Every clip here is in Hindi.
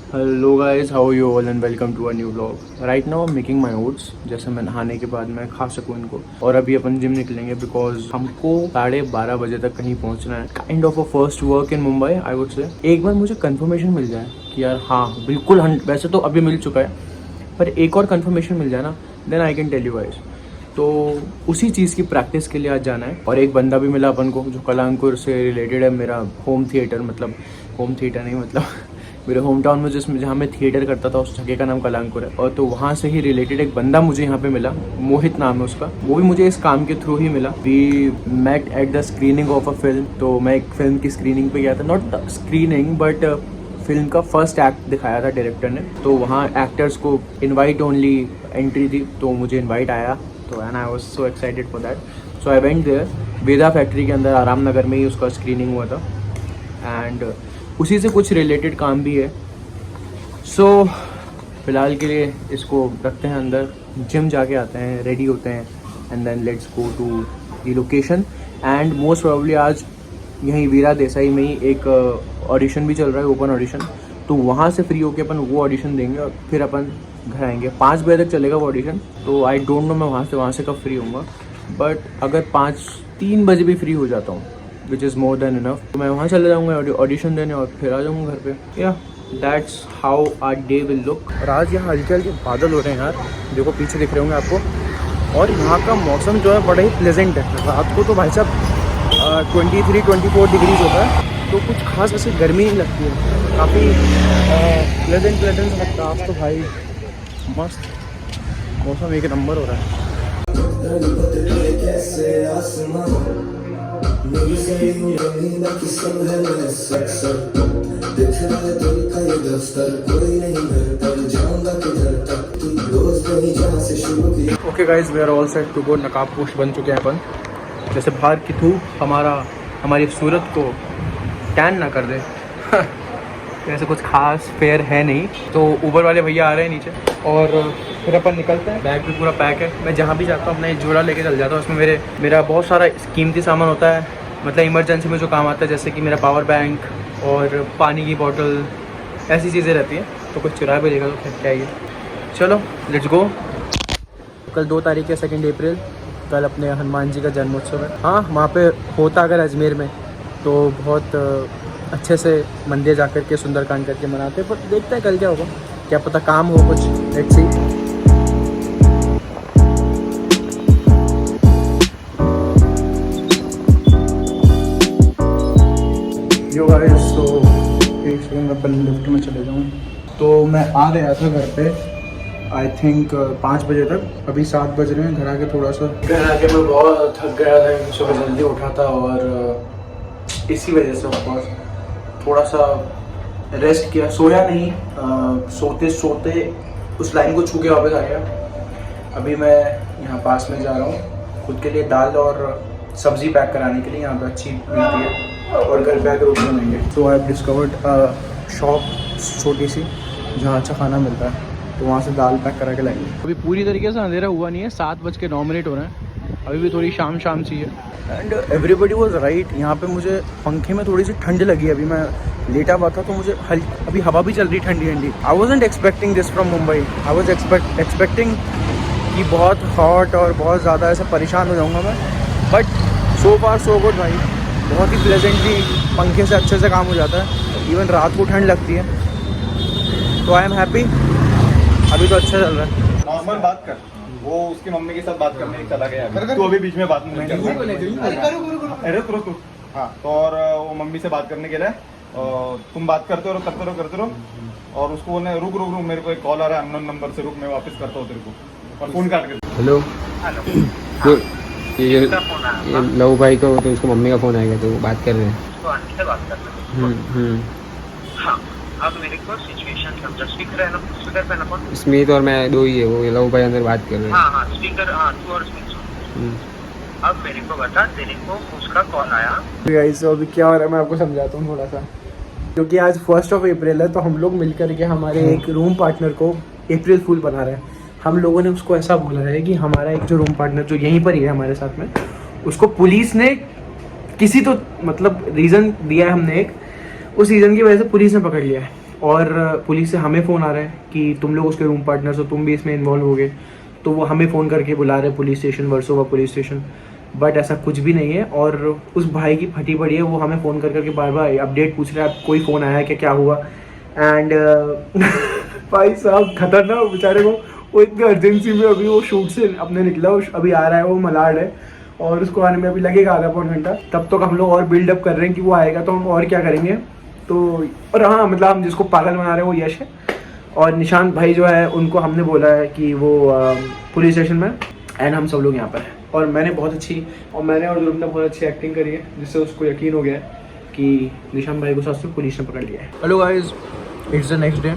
Hello guys, how you all and welcome to a new vlog. Right now I am making my oats, जैसे मैं नहाने के बाद मैं खा सकूँ इनको। और अभी अपन जिम निकलेंगे बिकॉज हमको 12:30 बजे तक कहीं पहुंचना है। Kind of a first work in Mumbai I would say. एक बार मुझे कंफर्मेशन मिल जाए कि यार हाँ बिल्कुल, वैसे तो अभी मिल चुका है, पर एक और कंफर्मेशन मिल जाए ना, then I can tell you guys. तो उसी चीज़ की प्रैक्टिस के लिए आज जाना है। और एक बंदा भी मिला अपन को जो कलांकुर से रिलेटेड है। मेरा होम थिएटर, मतलब होम थिएटर नहीं, मतलब मेरे होम टाउन में जिसमें जहाँ मैं थिएटर करता था उस जगह का नाम कलांकुर है। और तो वहाँ से ही रिलेटेड एक बंदा मुझे यहाँ पे मिला, मोहित नाम है उसका। वो भी मुझे इस काम के थ्रू ही मिला। We met at the screening of a film. तो मैं एक फिल्म की स्क्रीनिंग पे गया था, नॉट स्क्रीनिंग बट फिल्म का फर्स्ट एक्ट दिखाया था डायरेक्टर ने। तो वहाँ एक्टर्स को इनवाइट ओनली एंट्री थी, तो मुझे इनवाइट आया। तो and I was so excited for that. So I went there. Veda factory के अंदर आराम नगर में ही उसका स्क्रीनिंग हुआ था एंड उसी से कुछ रिलेटेड काम भी है। सो फिलहाल के लिए इसको रखते हैं अंदर, जिम जाके आते हैं, रेडी होते हैं and then let's go to the location. And most probably आज यहीं वीरा देसाई में ही एक ऑडिशन भी चल रहा है, ओपन ऑडिशन। तो वहाँ से फ्री होके अपन वो ऑडिशन देंगे और फिर अपन घर आएंगे। 5 बजे तक चलेगा वो ऑडिशन। तो आई डोंट नो मैं वहाँ से कब फ्री होऊंगा, बट अगर 3 बजे भी फ्री हो जाता हूँ which is more than enough, तो मैं वहाँ चले जाऊँगा ऑडिशन देने और फिर आ जाऊँगा घर पे। Yeah that's how our day will look. और आज यहाँ हल्के हल्के बादल हो रहे हैं यार, देखो पीछे दिख रहे होंगे आपको। और यहाँ का मौसम जो है बड़ा ही प्लेजेंट है। रात को तो भाई साहब 23-24 डिग्रीज होता है, तो कुछ खास ऐसे गर्मी नहीं लगती है, काफ़ी प्लेजेंट लगता है। आज तो भाई मस्त मौसम एक नंबर हो रहा है। Okay guys, we are all set to go. नकाब पोश बन चुके हैं अपन। जैसे बाहर की धूप हमारी सूरत को टैन ना कर दे ऐसे कुछ खास फेयर है नहीं। तो ऊबर वाले भैया आ रहे हैं नीचे और फिर अपन निकलते हैं। बैग भी पूरा पैक है। मैं जहाँ भी जाता हूँ अपना एक जोड़ा लेके चल जाता हूँ। उसमें मेरा बहुत सारा कीमती सामान होता है, मतलब इमरजेंसी में जो काम आता है, जैसे कि मेरा पावर बैंक और पानी की बॉटल, ऐसी चीज़ें रहती हैं। तो कुछ चुरा भी लेगा तो फिर क्या ही है। चलो लेट्स गो। कल 2 तारीख है, 2 अप्रैल। कल अपने हनुमान जी का जन्मोत्सव है। हाँ, वहाँ पे होता अगर अजमेर में तो बहुत अच्छे से मंदिर जाकर के सुंदरकांड करके मनाते हैं। पर देखते हैं कल क्या होगा, क्या पता काम हो कुछ। Let's see. यो गाइस, तो एक सेकंड मैं पहले लिफ्ट में चले जाऊँ। तो मैं आ गया था घर पे आई थिंक 5 बजे तक। अभी 7 बज रहे हैं। घर आके मैं बहुत थक गया था, सुबह जल्दी उठा था और इसी वजह से ऑफकोर्स थोड़ा सा रेस्ट किया, सोया नहीं। सोते सोते उस लाइन को छू के वापस आ गया। अभी मैं यहाँ पास में जा रहा हूँ खुद के लिए दाल और सब्ज़ी पैक कराने के लिए। यहाँ पे अच्छी मिलती है और घर पे आकर रोटी बनाएंगे। तो आई हैव डिस्कवर्ड शॉप छोटी सी जहाँ अच्छा खाना मिलता है, तो वहाँ से दाल पैक करा के लाएंगे। अभी पूरी तरीके से अंधेरा हुआ नहीं है, 7:09 हो रहे हैं। अभी भी थोड़ी शाम सी है एंड एवरीबडी वॉज राइट। यहाँ पे मुझे पंखे में थोड़ी सी ठंड लगी। अभी मैं लेटा हुआ था तो मुझे अभी हवा भी चल रही ठंडी। I wasn't expecting this from Mumbai. I was expecting कि बहुत हॉट और बहुत ज़्यादा ऐसे परेशान हो जाऊँगा मैं, but so far so good भाई। बहुत ही प्लेजेंटली पंखे से अच्छे से काम हो जाता है। इवन रात को ठंड लगती है, तो आई एम हैप्पी। अभी तो अच्छा चल रहा है। नॉर्मल बात कर, वो उसकी मम्मी के साथ बात करने चला गया। तू अभी बीच में बात नहीं कर। अरे रुक। हाँ, तो और वो मम्मी से बात करने के लिए तुम बात करते रहो और उसको बोलने रुक मेरे को एक कॉल आ रहा है अननोन नंबर से, रुक मैं वापस करता हूँ तेरे को। और फोन काट के हेलो। ये लव भाई को, तो उसको मम्मी का फोन आएगा तो वो बात कर रहे हैं। हाँ, अब मेरे को सिचुएशन समझा। स्पीकर है ना, स्पीकर पे ना फोन। स्मित और मैं 2 ही है, वो लव भाई अंदर बात कर रहे हैं। हाँ स्पीकर, तू और स्पीकर। अब मेरे को बता, तेरे को उसका कॉल आया। गाइस, अभी क्या हो रहा है मैं आपको समझाता हूँ थोड़ा सा। क्योंकि आज 1 अप्रैल है, तो हम लोग मिलकर के हमारे एक रूम पार्टनर को अप्रैल फूल बना रहे हैं। हम लोगों ने उसको ऐसा बोला है कि हमारा एक जो रूम पार्टनर जो यहीं पर ही है हमारे साथ में, उसको पुलिस ने किसी तो मतलब रीज़न दिया है हमने एक, उस रीज़न की वजह से पुलिस ने पकड़ लिया है। और पुलिस से हमें फ़ोन आ रहा है कि तुम लोग उसके रूम पार्टनर्स हो, तुम भी इसमें इन्वॉल्व हो गए। तो वो हमें फ़ोन करके बुला रहे हैं police station, Versova police station. But ऐसा कुछ भी नहीं है। और उस भाई की फटी पड़ी है, वो हमें फ़ोन कर करके बार बार अपडेट पूछ रहा है, कोई फ़ोन आया है क्या हुआ। एंड भाई साहब खतरनाक बेचारे को, वो इतनी अर्जेंसी में अभी वो शूट से अपने निकला, वो अभी आ रहा है, वो मलाड है और उसको आने में अभी लगेगा आधा पौन घंटा। तब तक हम लोग और बिल्डअप कर रहे हैं कि वो आएगा तो हम और क्या करेंगे। तो और हाँ, मतलब हम जिसको पागल बना रहे हैं वो यश है। और निशांत भाई जो है उनको हमने बोला है कि वो पुलिस स्टेशन में, एंड हम सब लोग यहाँ पर हैं। और मैंने और ध्रुव ने बहुत अच्छी एक्टिंग करी है, जिससे उसको यकीन हो गया है कि निशांत भाई को साथ में पुलिस ने पकड़ लिया है। Hello guys, it's the next day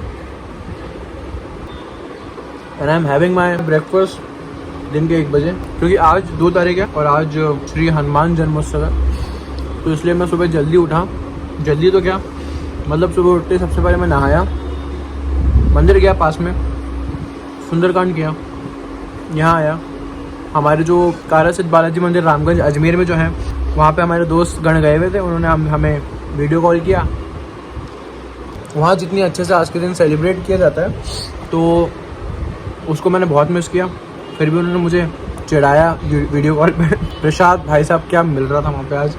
and I am having my breakfast दिन के 1 बजे, क्योंकि आज 2 तारीख है और आज श्री हनुमान जन्मोत्सव है। तो इसलिए मैं सुबह जल्दी उठा। जल्दी तो क्या, मतलब सुबह उठते सबसे पहले मैं नहाया, मंदिर गया पास में, सुंदरकांड किया, यहाँ आया। हमारे जो कारासिद्ध बालाजी मंदिर रामगंज अजमेर में जो है, वहाँ पे हमारे दोस्त गण गए हुए थे, उन्होंने हमें वीडियो कॉल किया। वहाँ जितनी अच्छे से आज के दिन सेलिब्रेट किया जाता है तो उसको मैंने बहुत मिस किया। फिर भी उन्होंने मुझे चिढ़ाया वीडियो कॉल पे। प्रसाद भाई साहब क्या मिल रहा था वहाँ पे आज,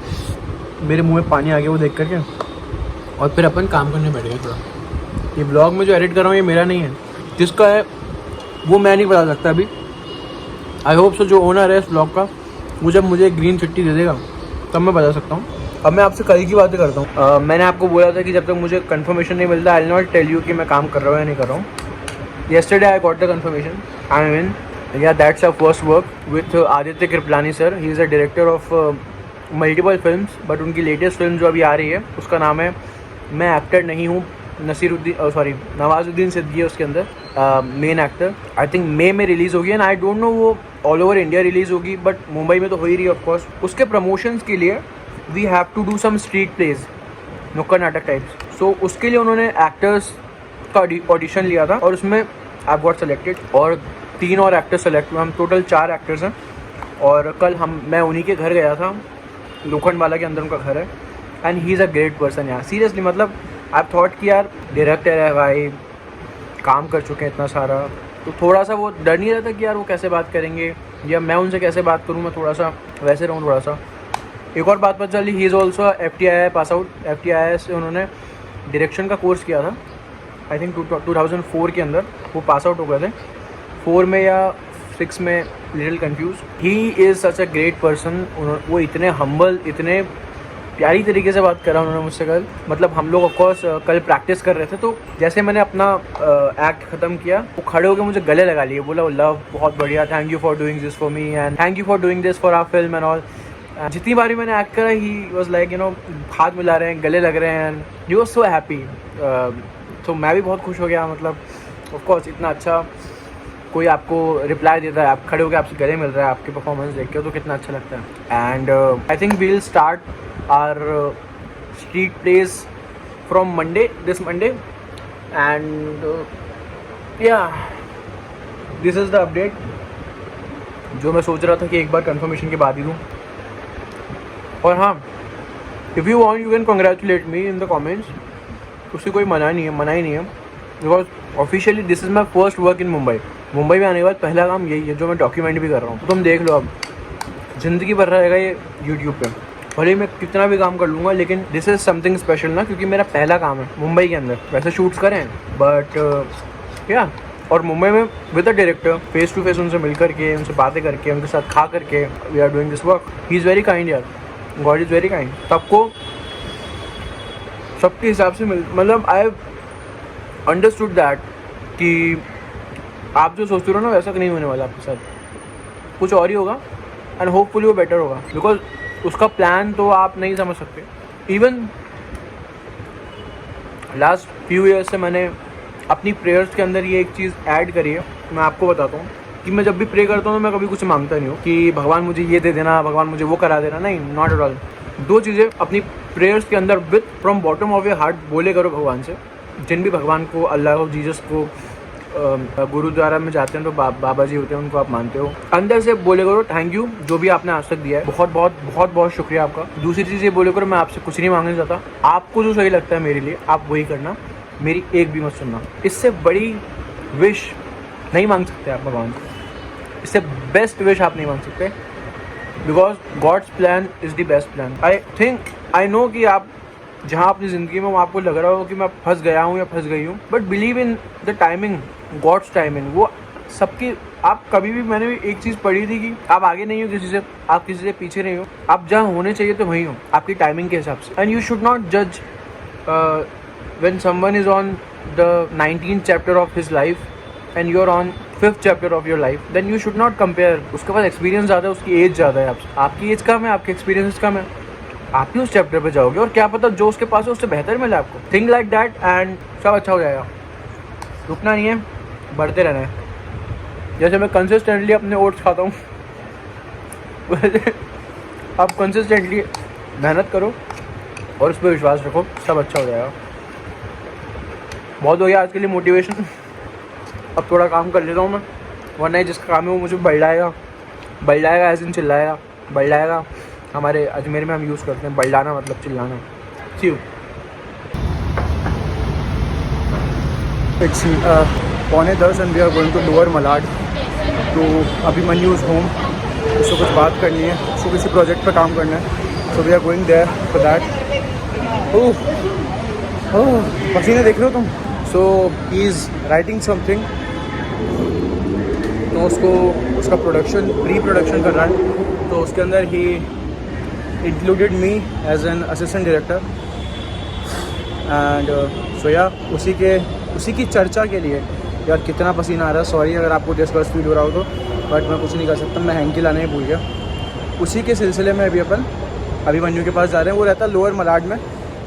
मेरे मुंह में पानी आ गया वो देख करके। और फिर अपन काम करने बैठ गए थोड़ा। ये ब्लॉग में जो एडिट कर रहा हूँ ये मेरा नहीं है, जिसका है वो मैं नहीं बता सकता अभी। आई होप सो जो ओनर है इस ब्लॉग का, वो जब मुझे ग्रीन चिट्ठी दे देगा तब मैं बता सकता हूँ। अब मैं आपसे कल की बातें करता हूँ। मैंने आपको बोला था कि जब तक मुझे कंफर्मेशन नहीं मिलता I will not tell you कि मैं काम कर रहा हूँ या नहीं कर रहा हूँ। Yesterday I got the confirmation. I mean, yeah, that's our first work with Aditya Kriplani sir. He is a director of multiple films, but उनकी लेटेस्ट फिल्म जो अभी आ रही है उसका नाम है मैं एक्टर नहीं हूँ, नवाजुद्दीन सिद्दीकी है उसके अंदर मेन एक्टर। आई थिंक मई में रिलीज़ होगी एंड आई डोंट नो वो ऑल ओवर इंडिया रिलीज़ होगी, बट मुंबई में तो हो ही रही है ऑफकोर्स। उसके प्रमोशंस के लिए we have to do some street plays, नुक्कड़ नाटक टाइप्स। सो उसके लिए उन्होंने एक्टर्स का ऑडिशन लिया था और उसमें आई गॉट सेलेक्टेड और 3 और एक्टर्स सेलेक्ट हुए। हम टोटल 4 एक्टर्स हैं। और कल मैं उन्हीं के घर गया था, लोखंडवाला के अंदर उनका घर है, and he is a great person यार, सीरियसली। मतलब आई थॉट कि यार डायरेक्टर है भाई, काम कर चुके हैं इतना सारा, तो थोड़ा सा वो डर नहीं रहता कि यार वो कैसे बात करेंगे या मैं उनसे कैसे बात करूँ, मैं थोड़ा सा वैसे रहूँ थोड़ा सा। एक और बात पता चली, he is also FTII pass out. FTII से उन्होंने डायरेक्शन का कोर्स किया था, आई थिंक 2004 के अंदर वो पास आउट हो गए थे, 4 में या 6 में, little confuse. He is such a great person. वो इतने हम्बल, इतने प्यारी तरीके से बात करा उन्होंने मुझसे कल। मतलब हम लोग ऑफकोर्स कल प्रैक्टिस कर रहे थे, तो जैसे मैंने अपना एक्ट ख़त्म किया वो खड़े होकर मुझे गले लगा लिए, बोला लव बहुत बढ़िया, thank you for doing this for me and thank you for doing this for our film and all. जितनी बारी मैंने एक्ट करा ही वॉज लाइक हाथ मिला रहे हैं, गले लग रहे हैं, and he was so happy. तो मैं भी बहुत खुश हो गया। मतलब ऑफकोर्स इतना अच्छा कोई आपको रिप्लाई देता है, आप खड़े होकर आपसे गले मिल रहा है आपके परफॉर्मेंस देख के, तो कितना अच्छा लगता है। And I think we will start our street plays from Monday, this Monday, and yeah this is the update जो मैं सोच रहा था कि एक बार कंफर्मेशन के बाद ही दूँ। और हाँ, if you want you can congratulate me in the comments, उससे कोई मना ही नहीं है, because officially this is my first work in Mumbai. Mumbai में आने के बाद पहला काम यही है जो मैं डॉक्यूमेंट भी कर रहा हूँ। तो तुम देख लो, अब ज़िंदगी भर रहेगा ये यूट्यूब पे, भले मैं कितना भी काम कर लूँगा, लेकिन दिस इज़ समथिंग स्पेशल ना, क्योंकि मेरा पहला काम है मुंबई के अंदर। वैसे शूट्स करें बट या और मुंबई में with the director face to face उनसे मिल करके, उनसे बातें करके, उनके साथ खा करके, we are doing this work. He is very kind यार, गॉड इज़ वेरी काइंड। सबको सबके हिसाब से मतलब आई अंडरस्टूड दैट कि आप जो सोचते हो ना वैसा नहीं होने वाला आपके साथ, कुछ और ही होगा एंड होपफुली वो बेटर होगा, बिकॉज उसका प्लान तो आप नहीं समझ सकते। इवन लास्ट फ्यू ईयर्स से मैंने अपनी प्रेयर्स के अंदर ये एक चीज़ ऐड करी है। मैं आपको बताता हूँ कि मैं जब भी प्रे करता हूँ मैं कभी कुछ मांगता नहीं हूँ कि भगवान मुझे ये दे देना, भगवान मुझे वो करा देना, नहीं, नॉट एट ऑल। 2 चीज़ें अपनी प्रेयर्स के अंदर with from bottom of your heart बोले करो भगवान से। जिन भी भगवान को, अल्लाह को, जीसस को, गुरुद्वारा में जाते हैं तो बाबा जी होते हैं, उनको आप मानते हो, अंदर से बोले करो थैंक यू जो भी आपने आज तक दिया है, बहुत बहुत बहुत बहुत शुक्रिया आपका। दूसरी चीज़ ये बोले करो मैं आपसे कुछ नहीं मांगना चाहता, आपको जो सही लगता है मेरे लिए आप वही करना, मेरी एक भी मत सुनना। इससे बड़ी विश नहीं मांग सकते आप भगवान से, इससे बेस्ट विश आप नहीं मांग सकते, because God's plan is the best plan. I know कि आप जहाँ अपनी ज़िंदगी में आपको लग रहा हो कि मैं फंस गया हूँ या फंस गई हूँ, but believe in the timing, God's timing. वो सबकी, आप कभी भी, मैंने भी एक चीज़ पढ़ी थी कि आप आगे नहीं हो किसी से, आप किसी से पीछे नहीं हो, आप जहाँ होने चाहिए तो वहीं हो आपकी टाइमिंग के हिसाब से। एंड यू शुड नॉट जज when someone is on the 19th chapter of his life and you are on 5th chapter of your life, then you should not compare. उसके पास एक्सपीरियंस ज़्यादा है, उसकी एज ज़्यादा है आपसे, आपकी एज कम है, आपके एक्सपीरियंस कम है, आप ही उस चैप्टर पे जाओगे और क्या पता जो उसके पास है उससे बेहतर मिला आपको। थिंक लाइक दैट एंड सब अच्छा हो जाएगा। रुकना नहीं है, बढ़ते रहना है। जैसे मैं कंसिस्टेंटली अपने ओट्स खाता हूँ वैसे आप कंसिस्टेंटली मेहनत करो और उस पर विश्वास रखो, सब अच्छा हो जाएगा। बहुत हो गया आज के लिए मोटिवेशन, अब थोड़ा काम कर लेता हूँ मैं, वरना जिसका काम है वो मुझे बल्लाएगा ऐसे ही चिल्लाएगा, बल्लाएगा। हमारे अजमेर में हम यूज़ करते हैं बल्लाना, मतलब चिल्लाना। See you. It's 9:45 and we are going to lower Malad. तो अभी मन्यू इज़ होम, उसको कुछ बात करनी है, उसको किसी प्रोजेक्ट पे काम करना है, so we are going there for that. Oh पसीने देख रहे हो तुम। So he is writing something, तो उसका प्री प्रोडक्शन कर रहा है, तो उसके अंदर ही included me as an assistant director and so या उसी की चर्चा के लिए यार कितना पसीना आ रहा है। सॉरी अगर आपको डिस्कस फील हो रहा हो तो, बट मैं कुछ नहीं कर सकता, मैं हैंकी लाने ही भूल गया। उसी के सिलसिले में अभी मन्यू के पास जा रहे हैं। वो रहता है लोअर मलाड में,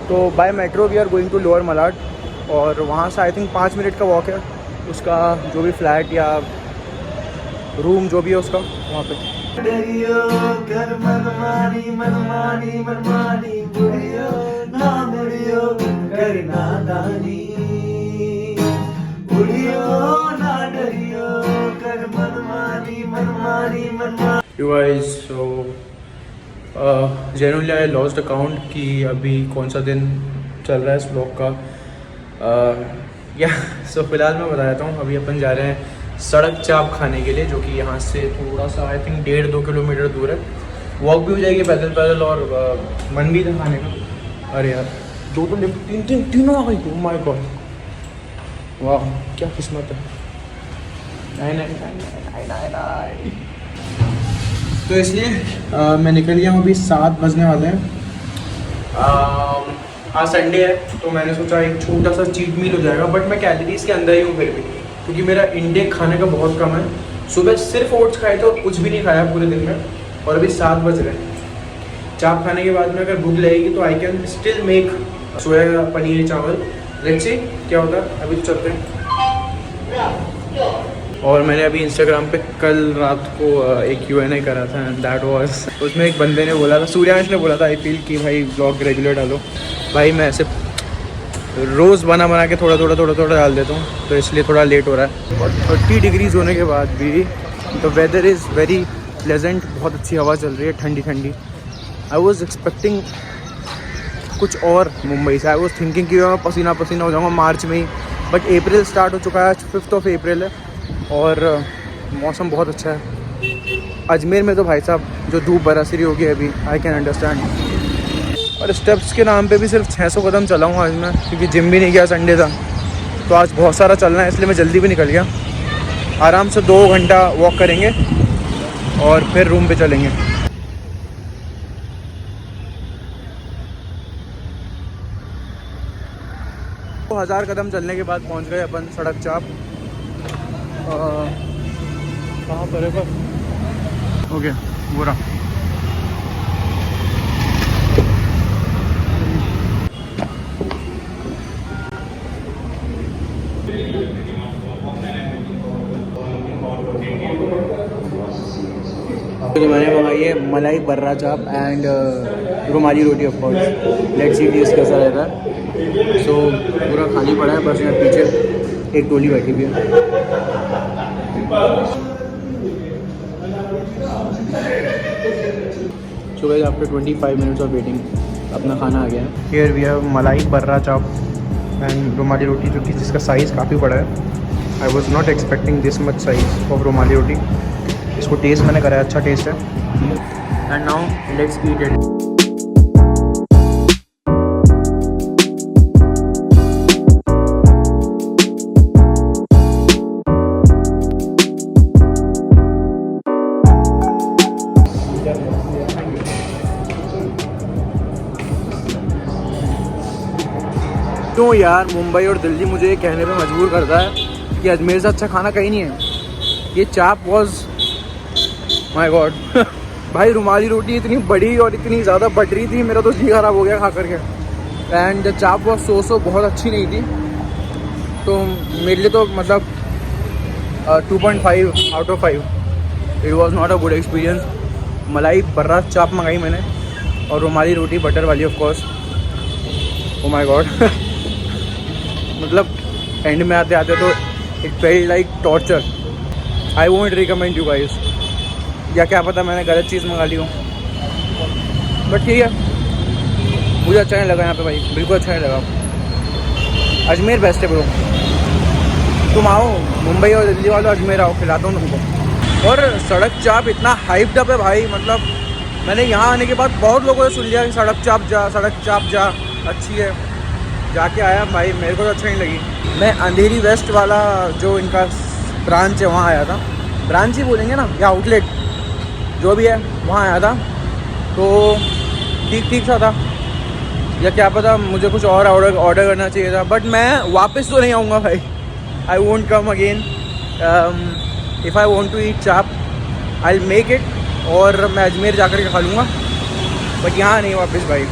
तो by metro we are going to lower Malad, और वहाँ से आई थिंक 5 मिनट का वॉक है। उसका जो भी फ्लैट या रूम जो भी है उसका वहाँ पे। You guys, so genuinely I lost account कि अभी कौन सा दिन चल रहा है इस ब्लॉग का। सो फिलहाल मैं बता देता हूँ, अभी अपन जा रहे हैं सड़क चाप खाने के लिए, जो कि यहाँ से थोड़ा सा आई थिंक 1.5-2 किलोमीटर दूर है। वॉक भी हो जाएगी पैदल और मन भी था खाने का। अरे यार 2 तो तीनों आ गई थी। माय गॉड, वाह क्या किस्मत है। नहीं। तो इसलिए मैं निकल गया हूँ, अभी 7 बजने वाले हैं। आज संडे है तो मैंने सोचा एक छोटा सा चीट मील हो जाएगा, बट मैं कैलोरीज के अंदर ही हूँ फिर भी, क्योंकि मेरा इंटेक खाने का बहुत कम है। सुबह सिर्फ ओट्स खाए थे और कुछ भी नहीं खाया पूरे दिन में, और अभी 7 बज रहे हैं। चाप खाने के बाद में अगर भूख लगेगी तो आई कैन स्टिल मेक सोया पनीर चावल। लेट्स सी क्या होता है, अभी तो चलते हैं। और मैंने अभी इंस्टाग्राम पे कल रात को एक Q&A करा था, एंड दैट वाज, उसमें एक बंदे ने बोला था, सूर्यांश ने बोला था आई फील कि भाई ब्लॉग रेगुलर डालो। भाई मैं ऐसे रोज़ बना के थोड़ा डाल देता हूँ, तो इसलिए थोड़ा लेट हो रहा है। और 30 डिग्रीज़ होने के बाद भी the weather is very pleasant, बहुत अच्छी हवा चल रही है, ठंडी। आई वॉज एक्सपेक्टिंग कुछ और मुंबई से। आई वॉज थिंकिंग कि मैं पसीना हो जाऊँगा मार्च में ही, बट अप्रैल स्टार्ट हो चुका है, आज 5 अप्रैल है और मौसम बहुत अच्छा है। अजमेर में तो भाई साहब जो धूप बरस रही होगी अभी, आई कैन अंडरस्टैंड। और स्टेप्स के नाम पे भी सिर्फ 600 कदम चला हूँ आज मैं, क्योंकि जिम भी नहीं गया, संडे था, तो आज बहुत सारा चलना है, इसलिए मैं जल्दी भी निकल गया। आराम से 2 घंटा वॉक करेंगे और फिर रूम पे चलेंगे। तो 1000 कदम चलने के बाद पहुंच गए अपन सड़क चाप। कहाँ पर है पर? ओके बुरा। तो मैंने मंगाई है malai barra chaap and rumali roti of course. Let's see taste कैसा रहता है। सो पूरा खाली पड़ा है, बस यहाँ पीछे एक टोली बैठी हुई है। So guys after 25 minutes of waiting अपना खाना आ गया है। हियर वी हैव मलाई बर्रा चाप एंड रुमाली रोटी जो कि जिसका साइज़ काफ़ी बड़ा है। I was not expecting this much size of rumali roti. इसको टेस्ट मैंने करा है, अच्छा टेस्ट है। And now let's eat it. क्यों यार मुंबई और दिल्ली मुझे ये कहने पे मजबूर करता है कि अजमेर से अच्छा खाना कहीं नहीं है। ये चाप वॉज माय गॉड भाई रुमाली रोटी इतनी बड़ी और इतनी ज़्यादा बटरी थी, मेरा तो जी खराब हो गया खा करके। एंड चाप वॉज सो बहुत अच्छी नहीं थी, तो मेरे लिए तो मतलब 2.5 out of 5। It was not a good experience. मलाई बर्रा चाप मंगाई मैंने और रुमाली रोटी बटर वाली of course. Oh my God मतलब एंड में आते आते तो it felt like torture. I won't recommend you guys, या क्या पता मैंने गलत चीज़ मंगा ली हो, बट ठीक है, मुझे अच्छा नहीं लगा यहाँ पे भाई, बिल्कुल अच्छा नहीं लगा। अजमेर बेस्ट है ब्रो, तुम आओ मुंबई और दिल्ली वालों, अजमेर आओ, खिलाता हूँ तुमको। और सड़क चाप इतना हाइप्ड अप है भाई, मतलब मैंने यहाँ आने के बाद बहुत लोगों से सुन लिया कि सड़क चाप जा अच्छी है। जाके आया भाई, मेरे को तो अच्छा नहीं लगी। मैं अंधेरी वेस्ट वाला जो इनका ब्रांच है वहाँ आया था, ब्रांच ही बोलेंगे ना या आउटलेट जो भी है, वहाँ आया था। तो ठीक सा था, या क्या पता मुझे कुछ और ऑर्डर करना चाहिए था, बट मैं वापस तो नहीं आऊँगा भाई। I won't come again. If I want to eat chaap I will make it, और मैं अजमेर जा कर के खा लूँगा, बट यहाँ नहीं वापस भाई।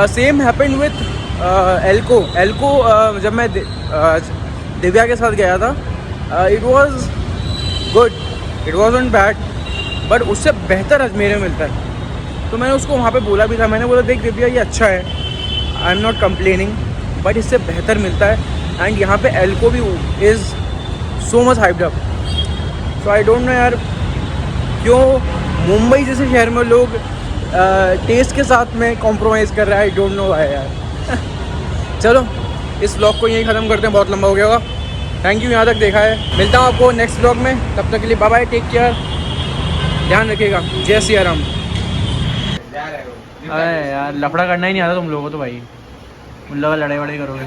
Same happened with Elco. जब मैं दिव्या के साथ गया था, it was good, it wasn't bad, but उससे बेहतर अजमेर में मिलता है। तो मैंने उसको वहाँ पे बोला भी था, मैंने बोला देख दिव्या ये अच्छा है, I am not complaining, but इससे बेहतर मिलता है। एंड यहाँ पे एल्को भी is so much hyped up. So I don't know यार क्यों मुंबई जैसे शहर में लोग टेस्ट के साथ में कॉम्प्रोमाइज़ कर रहा है। आई डोंट नो व्हाई यार। चलो इस व्लॉग को यहीं ख़त्म करते हैं, बहुत लंबा हो गया होगा। थैंक यू यहाँ तक देखा है, मिलता हूँ आपको नेक्स्ट व्लॉग में, तब तक के लिए बाय बाय, टेक केयर, ध्यान रखिएगा, जय सिया राम। अरे यार लफड़ा करना ही नहीं आता तुम लोगों को तो भाई, उन लोगों लड़ाई वड़ाई करोगे।